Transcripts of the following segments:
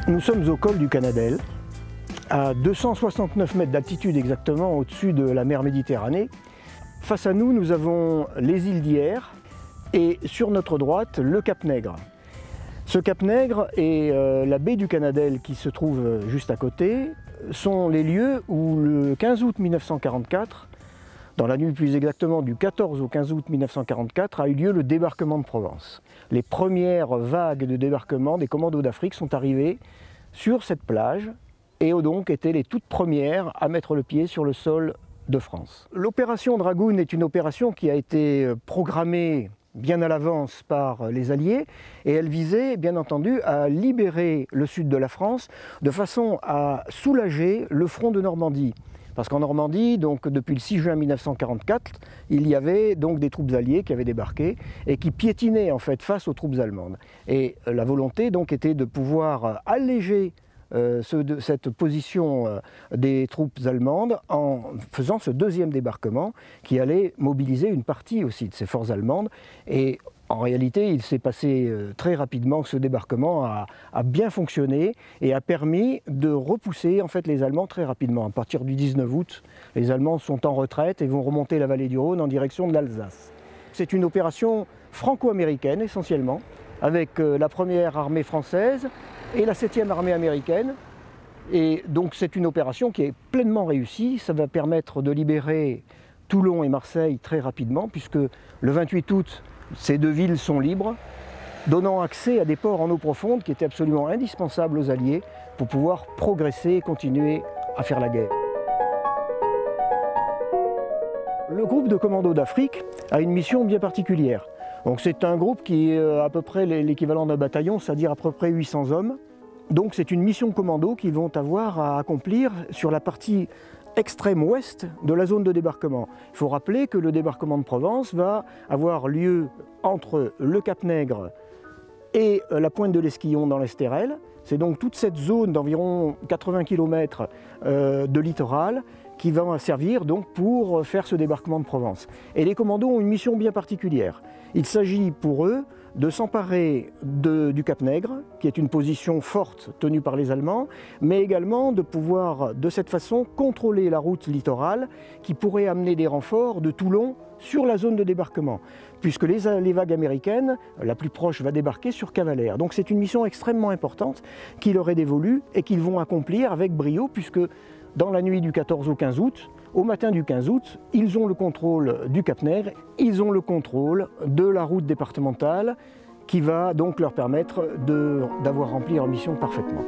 Nous sommes au col du Canadel, à 269 mètres d'altitude exactement au-dessus de la mer Méditerranée. Face à nous, nous avons les îles d'Hyères et sur notre droite, le Cap Nègre. Ce Cap Nègre et la baie du Canadel qui se trouve juste à côté sont les lieux où le 15 août 1944, dans la nuit plus exactement du 14 au 15 août 1944, a eu lieu le débarquement de Provence. Les premières vagues de débarquement des commandos d'Afrique sont arrivées sur cette plage et ont donc été les toutes premières à mettre le pied sur le sol de France. L'opération Dragoon est une opération qui a été programmée bien à l'avance par les Alliés et elle visait bien entendu à libérer le sud de la France de façon à soulager le front de Normandie. Parce qu'en Normandie, donc, depuis le 6 juin 1944, il y avait donc des troupes alliées qui avaient débarqué et qui piétinaient en fait face aux troupes allemandes. Et la volonté donc était de pouvoir alléger cette position des troupes allemandes en faisant ce deuxième débarquement qui allait mobiliser une partie aussi de ces forces allemandes. Et en réalité, il s'est passé très rapidement que ce débarquement a bien fonctionné et a permis de repousser en fait les Allemands très rapidement. À partir du 19 août, les Allemands sont en retraite et vont remonter la vallée du Rhône en direction de l'Alsace. C'est une opération franco-américaine essentiellement, avec la première armée française et la 7e armée américaine. Et donc c'est une opération qui est pleinement réussie. Ça va permettre de libérer Toulon et Marseille très rapidement, puisque le 28 août, ces deux villes sont libres, donnant accès à des ports en eau profonde qui étaient absolument indispensables aux Alliés pour pouvoir progresser et continuer à faire la guerre. Le groupe de commandos d'Afrique a une mission bien particulière. Donc c'est un groupe qui est à peu près l'équivalent d'un bataillon, c'est-à-dire à peu près 800 hommes. Donc c'est une mission commando qu'ils vont avoir à accomplir sur la partie extrême ouest de la zone de débarquement. Il faut rappeler que le débarquement de Provence va avoir lieu entre le Cap Nègre et la pointe de l'Esquillon dans l'Estérel. C'est donc toute cette zone d'environ 80 km de littoral qui va servir donc pour faire ce débarquement de Provence. Et les commandos ont une mission bien particulière. Il s'agit pour eux de s'emparer du Cap Nègre, qui est une position forte tenue par les Allemands, mais également de pouvoir de cette façon contrôler la route littorale qui pourrait amener des renforts de Toulon sur la zone de débarquement, puisque les vagues américaines, la plus proche va débarquer sur Cavalère. Donc c'est une mission extrêmement importante qui leur est dévolue et qu'ils vont accomplir avec brio, puisque dans la nuit du 14 au 15 août, au matin du 15 août, ils ont le contrôle du Cap Nègre, ils ont le contrôle de la route départementale qui va donc leur permettre d'avoir rempli leur mission parfaitement.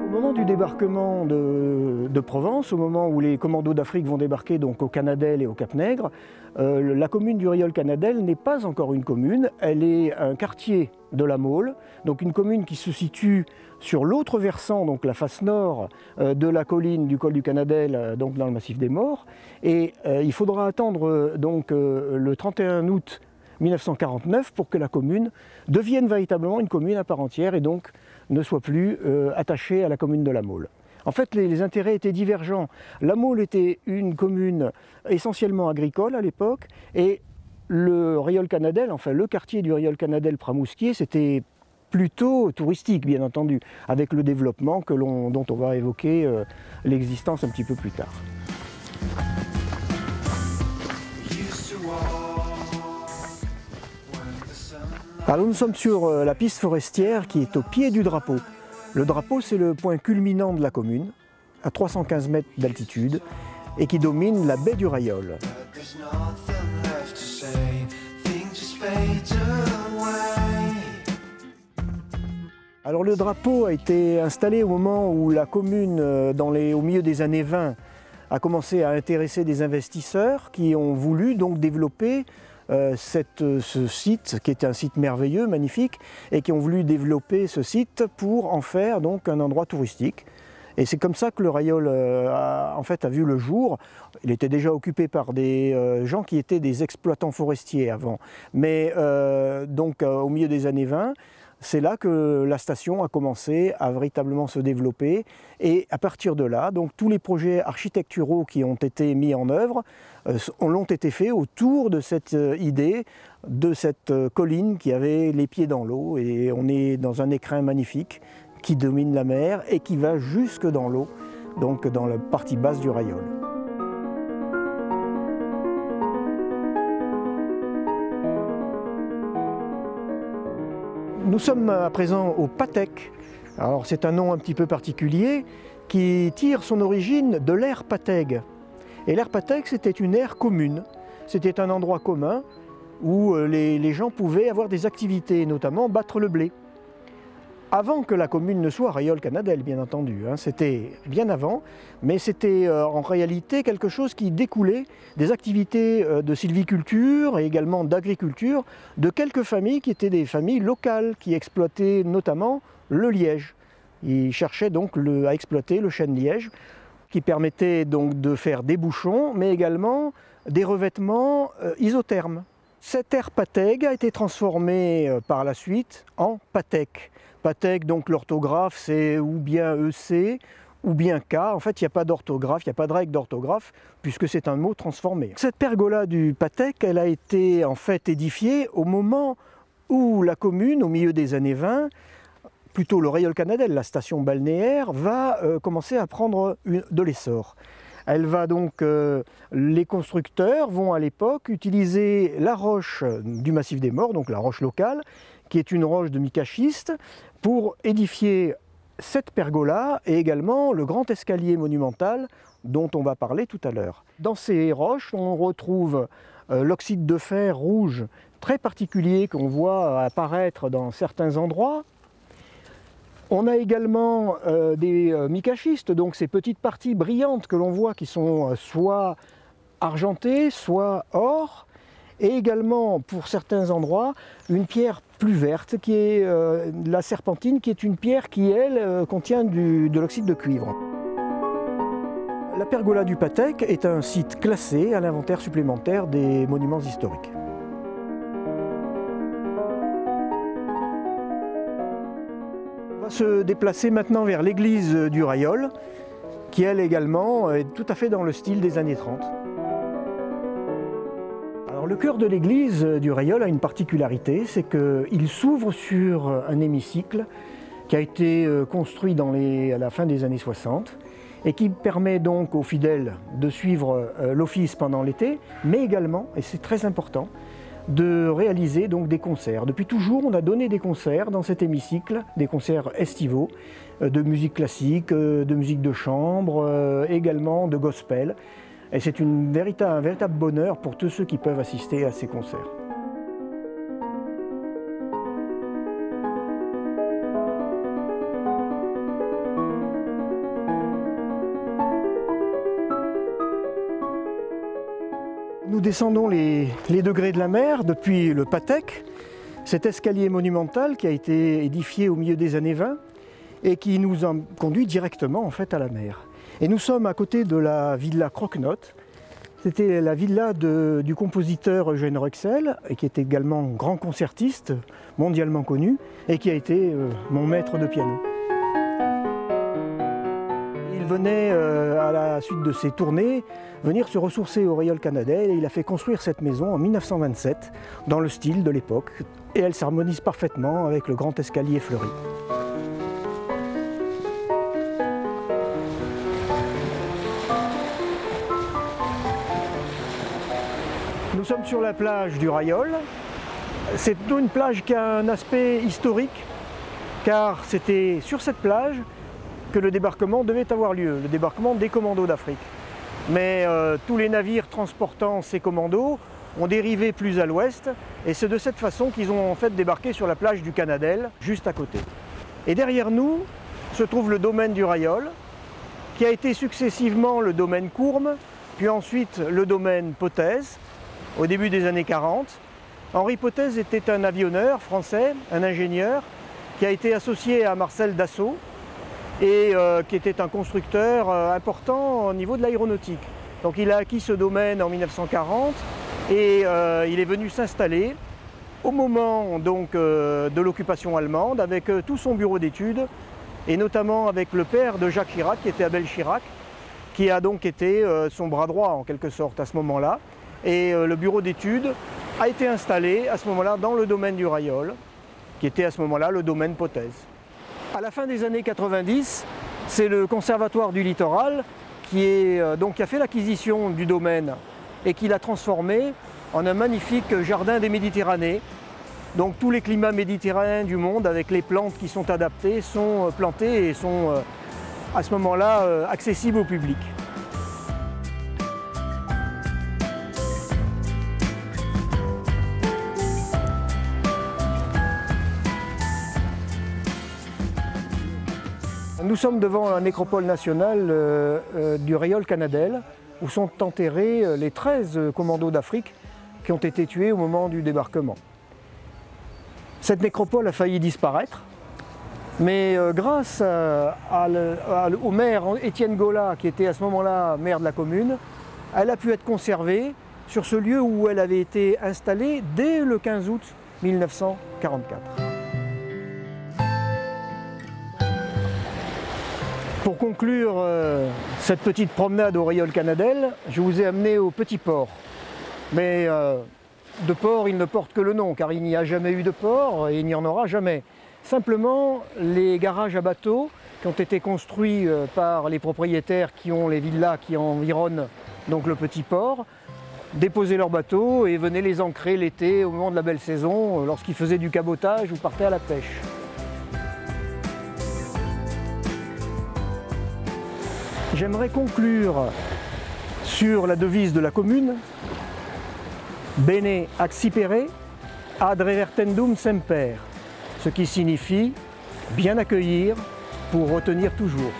Au moment du débarquement de Provence, au moment où les commandos d'Afrique vont débarquer donc au Canadel et au Cap Nègre, la commune du Rieul-Canadel n'est pas encore une commune, elle est un quartier de la Mole, donc une commune qui se situe sur l'autre versant, donc la face nord de la colline du col du Canadel, donc dans le massif des Maures. Et il faudra attendre donc le 31 août 1949 pour que la commune devienne véritablement une commune à part entière et donc ne soit plus attachée à la commune de la Mole. En fait, les intérêts étaient divergents. La Mole était une commune essentiellement agricole à l'époque et le Rieul-Canadel, enfin le quartier du Rieul-Canadel-Pramousquier, c'était plutôt touristique, bien entendu, avec le développement dont on va évoquer l'existence un petit peu plus tard. Alors nous sommes sur la piste forestière qui est au pied du drapeau. Le drapeau, c'est le point culminant de la commune, à 315 mètres d'altitude, et qui domine la baie du Rieul. Alors le drapeau a été installé au moment où la commune, au milieu des années 20, a commencé à intéresser des investisseurs qui ont voulu donc développer ce site, qui est un site merveilleux, magnifique, et qui ont voulu développer ce site pour en faire donc un endroit touristique. Et c'est comme ça que le Rieul a vu le jour. Il était déjà occupé par des gens qui étaient des exploitants forestiers avant. Mais au milieu des années 20, c'est là que la station a commencé à véritablement se développer. Et à partir de là, donc, tous les projets architecturaux qui ont été mis en œuvre l'ont été faits autour de cette idée, de cette colline qui avait les pieds dans l'eau. Et on est dans un écrin magnifique qui domine la mer et qui va jusque dans l'eau, donc dans la partie basse du Rayol. Nous sommes à présent au Patec. Alors c'est un nom un petit peu particulier qui tire son origine de l'ère Patègue. Et l'ère Patègue, c'était une aire commune. C'était un endroit commun où les gens pouvaient avoir des activités, notamment battre le blé. Avant que la commune ne soit Rayol-Canadelle, bien entendu, hein, c'était bien avant, mais c'était en réalité quelque chose qui découlait des activités de sylviculture et également d'agriculture de quelques familles qui étaient des familles locales, qui exploitaient notamment le liège. Ils cherchaient donc à exploiter le chêne liège, qui permettait donc de faire des bouchons, mais également des revêtements isothermes. Cette aire Patègue a été transformée par la suite en Patec. Patec, donc l'orthographe, c'est ou bien EC ou bien K. En fait, il n'y a pas d'orthographe, il n'y a pas de règle d'orthographe, puisque c'est un mot transformé. Cette pergola du Patec, elle a été en fait édifiée au moment où la commune, au milieu des années 20, plutôt le Rayol-Canadelle, la station balnéaire, va commencer à prendre de l'essor. Elle va donc, les constructeurs vont à l'époque utiliser la roche du massif des Morts, donc la roche locale, qui est une roche de mica-schiste, pour édifier cette pergola et également le grand escalier monumental dont on va parler tout à l'heure. Dans ces roches, on retrouve l'oxyde de fer rouge très particulier qu'on voit apparaître dans certains endroits. On a également des mica-schistes, donc ces petites parties brillantes que l'on voit qui sont soit argentées, soit or. Et également, pour certains endroits, une pierre plus verte, qui est la serpentine, qui est une pierre qui, elle, contient de l'oxyde de cuivre. La pergola du Patec est un site classé à l'inventaire supplémentaire des monuments historiques. On va se déplacer maintenant vers l'église du Rayol, qui, elle également, est tout à fait dans le style des années 30. Le chœur de l'église du Rayol a une particularité, c'est qu'il s'ouvre sur un hémicycle qui a été construit à la fin des années 60 et qui permet donc aux fidèles de suivre l'office pendant l'été, mais également, et c'est très important, de réaliser donc des concerts. Depuis toujours, on a donné des concerts dans cet hémicycle, des concerts estivaux, de musique classique, de musique de chambre, également de gospel. Et c'est un véritable bonheur pour tous ceux qui peuvent assister à ces concerts. Nous descendons les degrés de la mer depuis le Patec, cet escalier monumental qui a été édifié au milieu des années 20 et qui nous a conduit directement en fait à la mer. Et nous sommes à côté de la villa Croquenotte. C'était la villa du compositeur Eugène Rexel, et qui est également grand concertiste, mondialement connu, et qui a été mon maître de piano. Il venait, à la suite de ses tournées, venir se ressourcer au Rayol-Canadelle, et il a fait construire cette maison en 1927, dans le style de l'époque, et elle s'harmonise parfaitement avec le grand escalier fleuri. Nous sommes sur la plage du Rayol. C'est une plage qui a un aspect historique, car c'était sur cette plage que le débarquement devait avoir lieu, le débarquement des commandos d'Afrique. Mais tous les navires transportant ces commandos ont dérivé plus à l'ouest, et c'est de cette façon qu'ils ont en fait débarqué sur la plage du Canadelle, juste à côté. Et derrière nous se trouve le domaine du Rayol, qui a été successivement le domaine Courme, puis ensuite le domaine Potez, au début des années 40. Henri Potez était un avionneur français, un ingénieur, qui a été associé à Marcel Dassault et qui était un constructeur important au niveau de l'aéronautique. Donc il a acquis ce domaine en 1940 et il est venu s'installer au moment donc, de l'occupation allemande avec tout son bureau d'études et notamment avec le père de Jacques Chirac qui était Abel Chirac, qui a donc été son bras droit en quelque sorte à ce moment-là. Et le bureau d'études a été installé à ce moment-là dans le domaine du Rayol, qui était à ce moment-là le domaine Potez. À la fin des années 90, c'est le Conservatoire du Littoral qui a fait l'acquisition du domaine et qui l'a transformé en un magnifique jardin des Méditerranées. Donc tous les climats méditerranéens du monde avec les plantes qui sont adaptées sont plantées et sont à ce moment-là accessibles au public. Nous sommes devant la nécropole nationale du Rayol Canadel, où sont enterrés les 13 commandos d'Afrique qui ont été tués au moment du débarquement. Cette nécropole a failli disparaître, mais grâce au maire Étienne Gola, qui était à ce moment-là maire de la commune, elle a pu être conservée sur ce lieu où elle avait été installée dès le 15 août 1944. Pour conclure cette petite promenade au Rayol Canadel, je vous ai amené au petit port. Mais de port, il ne porte que le nom, car il n'y a jamais eu de port et il n'y en aura jamais. Simplement, les garages à bateaux qui ont été construits par les propriétaires qui ont les villas qui environnent donc le petit port, déposaient leurs bateaux et venaient les ancrer l'été au moment de la belle saison, lorsqu'ils faisaient du cabotage ou partaient à la pêche. J'aimerais conclure sur la devise de la commune, Bene accipere ad revertendum semper, ce qui signifie bien accueillir pour retenir toujours.